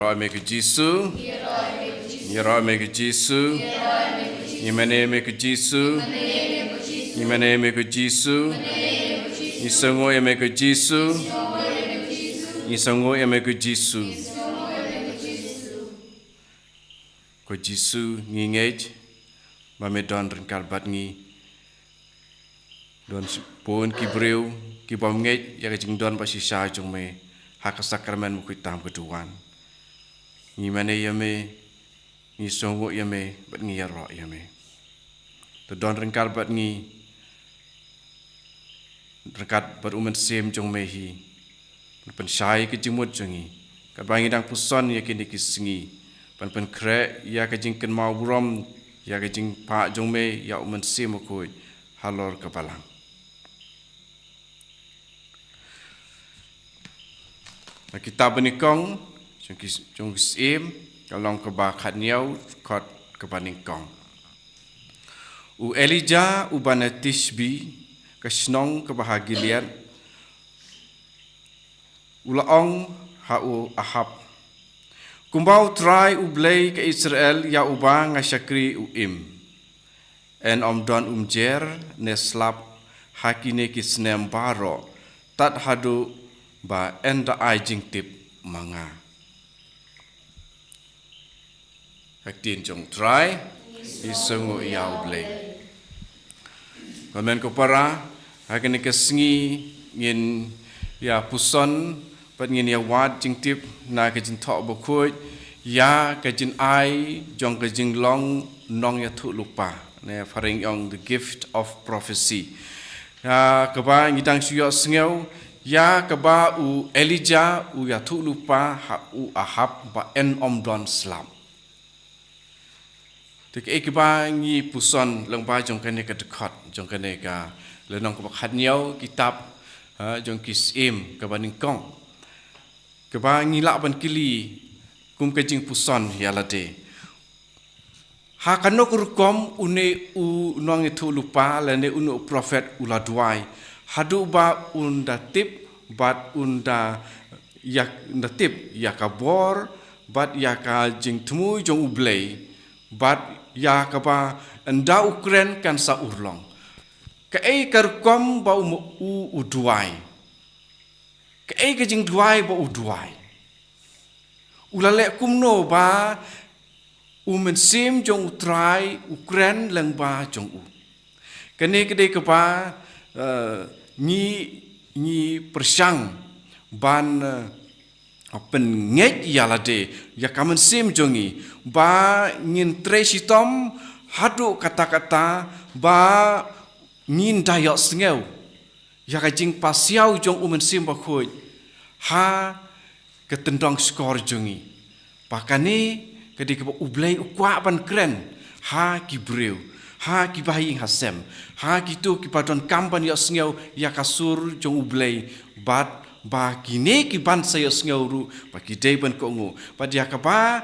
Roy me Jesu, Roy me Jesu, Imane me Jesu, Imane me Jesu, Isongo me Jesu, Isongo me Jesu. Ko Jesu ngingej, ba me don rengkal bat ngi, don pun kibreu, kibam ngej ya kajing don pa sisa jong me hak sakramen mu kitam keduan. Ni mana ya me, ni songo ya me, bat ngi ya ro ya me. Tu don rengkal bat ngi, rekat bat umen sem jong me hi, pen syai ke jemut jongi, kat bangi dang puson ya kini kisingi, pen kre ya kajing ken mau burom, ya kajing pak jong me ya umen sem aku halor kebalang. Kita benikong. Jong sim kalong keba khatniau khot kebaningkong. U Elijah u banatishbi kasnong kebahagian. Ulaong ha u Ahab. Kumbau try u blay ke Israel ya uba ngashakri u im. En omdon umjer neslap hakine kisnem baro tat hadu ba enda ajing tip manga. Haktin jong try isungu iau blay. Komen ko para hakini kesengi ngin ya puson pat ngin ya wad jing tip na kajin tok bokut ya kajin ai jong kajin long nong ya thu lupa ne faring yong the gift of prophecy. Ya keba ngidang suyo sengeu ya keba u Elijah u ya thu lupa ha u Ahab ba en omdon slam. Tuk ekba ngi puson lengba jong kene ka dekat jong kene ka lenong ka khatniau kitab jong kisim ka baningkong keba ngi lak ban kili kum ka jing puson yalade ha kanok rukom une u nong itu lupa lene unu prophet uladwai hadu ba unda tip bat unda yak natip yakabor bat yaka jing temu jong ublei bat ya kapa enda Ukraine kan sa urlong ka ei karkom ba u uduai ka ei ka jing duai ba uduai ulale kumno ba mensim jong utrai Ukraine lang ba jong u kane kede kapa ni persang ban pen nget yalade ya kamen sim jongi ba ngin tresitom hadu kata-kata ba ngin dayok sengeu ya kajing pasiau jong umen sim ba khoi ha ketendong skor jongi pakane kedi ke ublei ukwa ban kren ha kibreu ha kibahi hasem ha kitu kipadon kampan ya sengeu ya kasur jong ublei bat ba kini ki ban sayo sngau ba ki dei ban ko ngu ba dia ka ba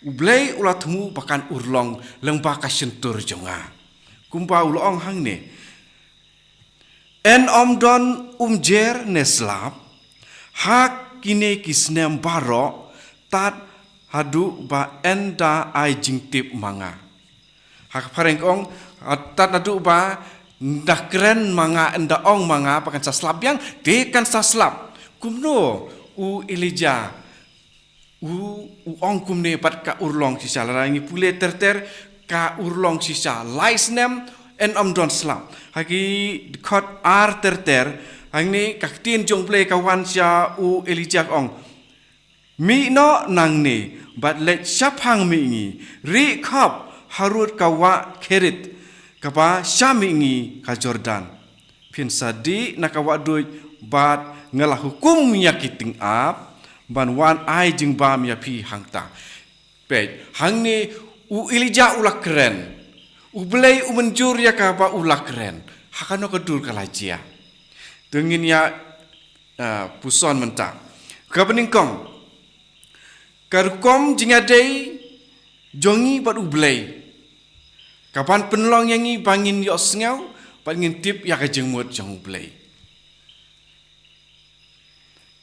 ublei ulatmu bakan urlong lengba ka sentur jonga kumpa ulong hang ne en omdon umjer neslap hak kini kisnem baro tat hadu ba enda ai jingtip manga hak parengong tat hadu ba ndakren manga enda ong manga pakan saslap yang dekan saslap kumno u Elijah u ong kumne pat ka urlong sisa larangi pule terter ka urlong sisa laisnem en omdon slam hagi khot ar terter hangni kaktin jong ple kawan sia u Elijah ong mi no nangne bat let syapang mi ngi ri khop harut kawa kerit kapa syami ngi ka Jordan pin sadi nakawa duit bat ngalah hukum yakiting ap ban wan ai jing bam ya pi hangta pe hangni u Elijah ulak keren u belai u menjur ya ka ba ulak keren hakano kedur kalajia dengin ya puson mentak ka beningkong karukom jingadei jongi bat u belai kapan penlong yangi bangin yo sengau bangin tip ya ka jengmut jong belai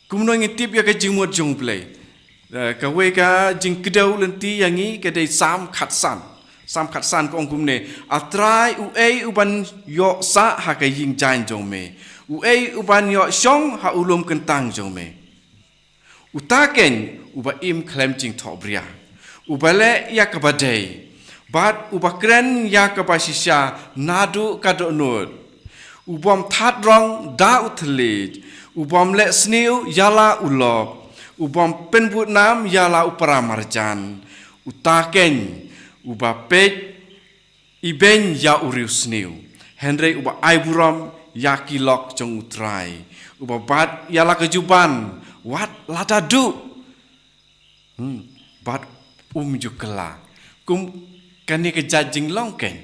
kumno ngitip ya kajing muat jong play kawe ka jing kedau lenti yangi kedai sam khatsan ko ongkum ne atrai uban yo sa ha ka ying jan jong me uban yo shong ha ulum kentang jong me utaken uba im klem jing thobria ubale ya kabadai bat ubakren ya kabasisha nadu kadonut ubom thatrong da uthlit ubom le sniu yala ulok ubom penbut nam yala uparamarjan utaken uba pej iben ya urius new Henry uba aiburam ya kilok jong utrai uba bat yala kejuban wat latadu bat jukela kum kani ke jajing long ken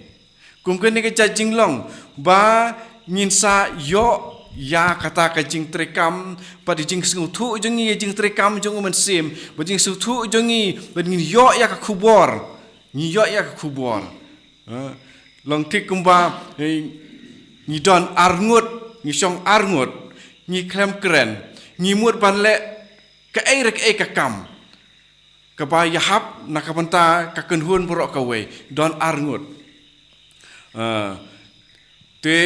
kum kani ke jajing long ba nyinsa yo ya kata ka jing trekam pa di jing sengutu jongi jing trekam jong men sim ba jing sutu jongi ba ngin yo ya ka kubor ni yo ya ka kubor long tik kumba ni don arngut ni song arngut ni klem kren ni mut ban le ka ai ka kam ka ba ya hap na ka banta ka kenhun borok ka we don arngut te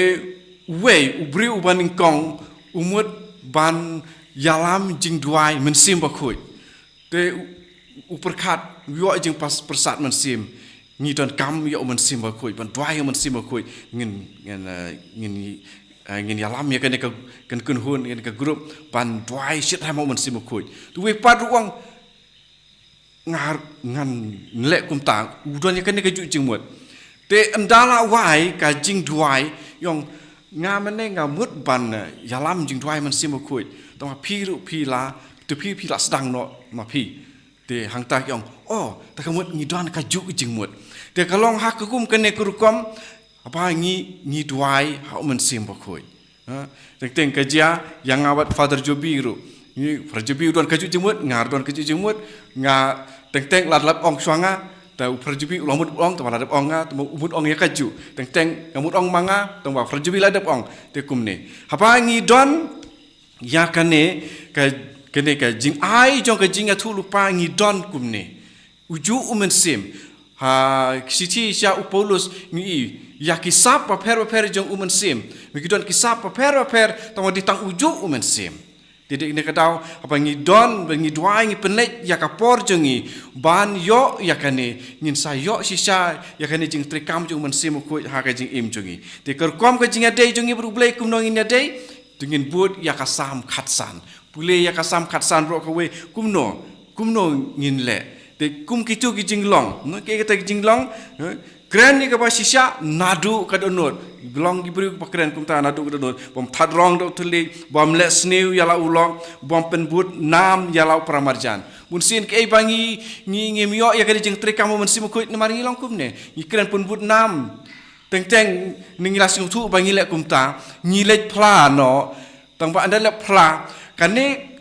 Wei ubri ubaning kong umut ban yalam jing duai mensim bakui te uperkat yo jing pas persat mensim ni don kam yo mensim bakui ban duai mensim bakui ngin yalam ya kan hun ngin ka grup ban duai shit ha mau mensim bakui tu we pat ruang ngan lek kum ta udon ya kan ka ju jing mut te andala wai ka jing duai yong ngam ngamut ban yalam jing duai man sim bakui tong pi ru pi la tu pi la sedang no ma pi te hang ta yong ta kamut ngi don ka ju jing mut te kalong hak kum kene kurukom apa ngi duai ha man sim bakui teng ka jia yang awat father jobiru ni father jobiru don ka ju jing mut ngar don ka ju jing mut nga teng lat ong swanga ta uprajubi ulamut ong tama ladap ong nga tama umut ong ya kaju teng ngamut ong manga tama uprajubi ladap ong te kumne hapa ngi don ya kane ka jing ai jong ka jing atu lupa ngi don kumne uju sim ha siti sya upolus ngi ya kisap paper jong sim ngi don kisap paper tama ditang uju sim Tidak ini kadau apa ngi don ngi duai ngi penet ya kapor jongi ban yo ya kane ngin sa yo sisa ya kane jing trekam jong mensim ko ha ka jing im jongi te ker kom ka jing ade jongi berublai kum no ngin ade dingin bud ya kasam khatsan pule ya kasam khatsan ro ka we kum no ngin le te kum kitu ki jing long no ke ka jing long kren ni ka ba sisa nadu ka donot belong diberi pakaian kumta nadu ka donot bom thadrong do tuli bom le snew yala ulong bom penbut nam yala pramarjan mun sin ke bangi ngi mio ya ka jing trekam mun sim ko ni mari long kum ne ni kren penbut nam teng ning la sing tu bangi le kumta ni le pla no tang ba anda le pla kane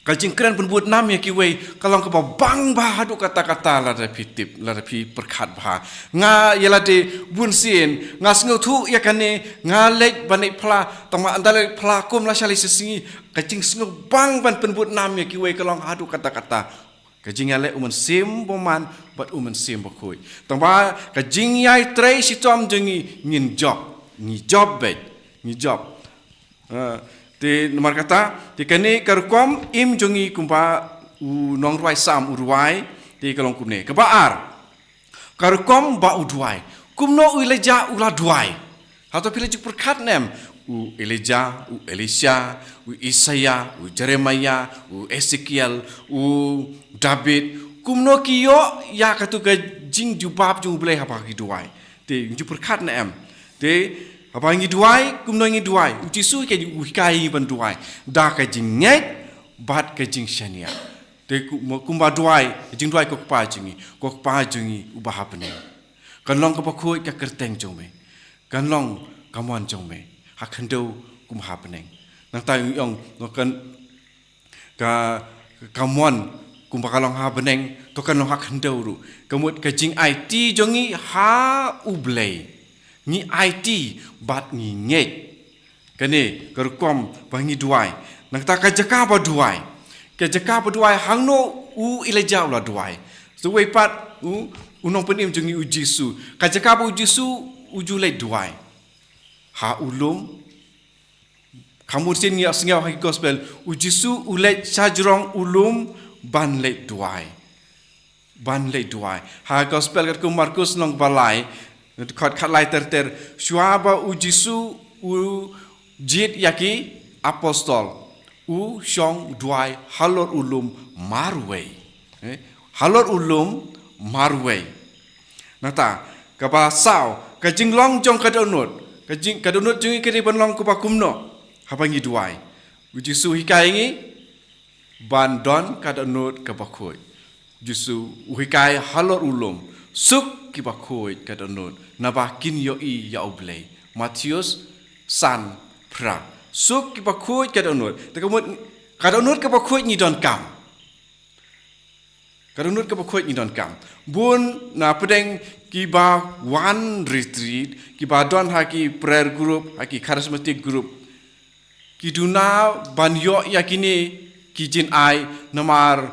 Kaljing keren penbuat nam ya kiwei kalau ke bang bah adu kata-kata la repetip la repi perkat bah nga yala de bunsin nga sengu tu ya kane nga lek banai pla tama andale pla kum la shali sesingi kajing sengu bang ban penbuat nam ya kiwei kalau adu kata-kata kajing yale sim boman bat sim bakoi tama kajing yai trei sitom jengi ngin job Ti nomor kata ti kani karukom im jongi kumpa nong ruai sam uruai ti kalong kumne kebaar karukom ba uduai kumno uileja ula duai atau pilih juk perkat nem Elijah Elisha Isaiah Jeremiah Ezekiel David kumno kiyo ya katu ka jing jubab jung boleh apa ki duai ti juk perkat nem ti apa ngi duai kumno ngi duai uci su ke ukai ban duai da ka jinget bat ka jing shania te kumba duai jing duai ko pa jingi ubah apne kan long ka pakoi ka kerteng jome kan long kamon jome hakhendo kum hapne nang tai yong no kan ka kamon kum bakalong hapne to kan long hakhendo ru kamut ka jing IT jongi ha ublei ni IT bat ni nget kene kerkom bangi duai nang ta ka jaka ba duai ke jaka berduai hangno ileja ulah duai suwe pat unong penim jungi ujisu ka jaka ujisu ujulai duai ha ulum kamu sin ya singau haki gospel ujisu ulai sajrong ulum ban le duai ha gospel kat ku Markus nong balai khot khatlai ter syuaba ujisu jit yaki apostol shong duai halor ulum marway nata kaba sao ka jinglong jong kadonut jungi kiri banlong ku pakumno habangi duai ujisu hikai ngi bandon kadonut ka bakoi jisu uhikai halor ulum suk ki bakoi kadonut nabakin yo I ya oblei Matius san pra suk ki bakoi kadonut takamut kadonut ka bakoi ni don kam kadonut ka bakoi ni don kam bun na pedeng ki ba one retreat ki ba don haki prayer group haki charismatic group ki duna banyo yakini ki jin ai namar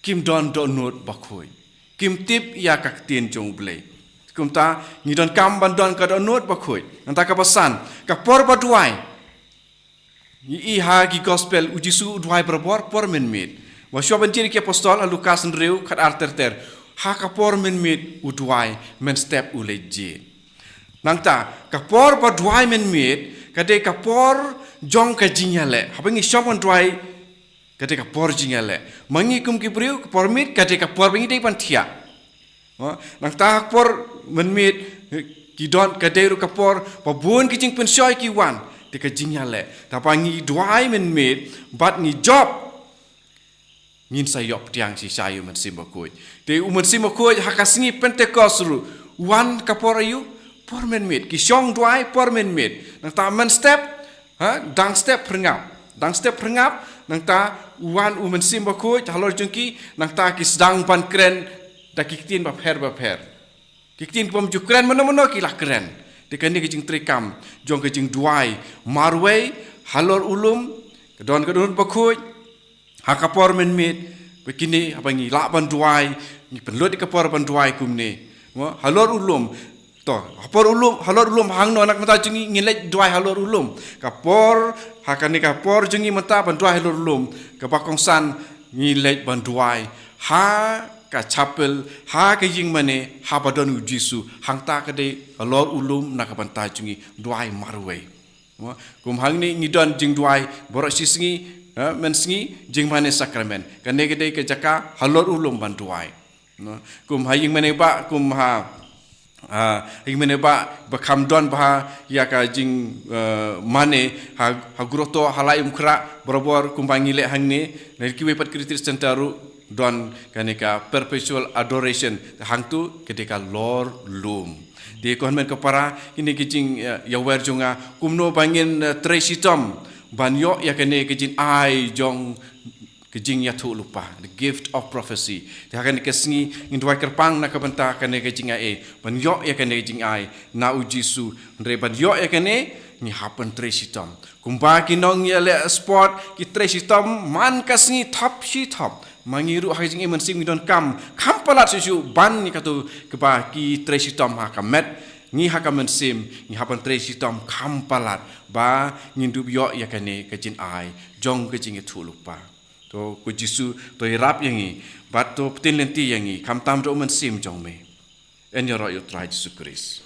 kim don donut bakoi kim tip ya kaktien jong blei kumta ni don kam ban don ka donut bakoi nanta ka pesan ka por baduai I ha ki gospel ujisu duai berbor por menmit wa syoban jiri ki apostol Lukas nreu khat arter ha ka por menmit uduai men step uleje nangta ka por baduai menmit kade ka por jong ka jingale habangi syoban duai kade ka por jingale mangi kum ki breu ka por mit kade ka por bangi dei pan thia nangta por menmit ki don kade ru ka por babun ki jing pen syoi ki wan tika jingyale tapangi duai menmit bat ni job ngin sayop tiang si sayu men simbakoi te umen simbakoi hakasingi pentecost ru wan kapor ayu por menmit ki syong duai por menmit nang ta men step dang step pringap nang ta wan umen simbakoi halor jengki nang ta ki sedang pan kren da kiktin bap her kiktin pom ju kren meno ki lah kren Dekani kejing trikam, jong kejing duai, marway, halor ulum, kedon bakut, hakapor menmit, begini abangi laban duai, ni penlut di kapor ban duai kumne, halor ulum, to halor ulum hangno anak mata jungi ngilek duai halor ulum, kapor hakani kapor jungi mata ban duai halor ulum, kapakongsan ngilek ban duai, ha ka chapel ha ka jing mane ha badon ujisu hangta ka de lor ulum na ka banta jungi duai marway kum hangni ngidon jing duai borok sisngi mensingi jing mane sakramen ka ne ke jaka halor ulum ban duai kum haying mane ba kum ha hing mane ba bakam don ba ya ka jing mane ha guroto halaim kra borobor kum bangile hangni ne kiwe pat kritis centaru don kaneka perpetual adoration hangtu ketika lor lum di konmen kepara ini kijing ya wer jonga kumno bangin tresitom banyo ya kene kijing ai jong kijing ya tu lupa the gift of prophecy dia akan kesengi indwai kerpang nak benta kene kijing ai banyo ya kene kijing ai na ujisu ndre banyo ya kene ni happen tresitom kumba kinong ya le sport ki tresitom man kasngi top shi top mangiru hajing iman sing midon kam palat susu ban ni katu keba ki tresitom ha kamet ngi ha kamen sim ni hapan tresitom kam palat ba ngindub yo ya kane kejin ai jong kejing itu lupa to ku jisu to irap yangi bat to petin lenti yangi kam tam do men sim jong me en yo ro yo try Jesu Christ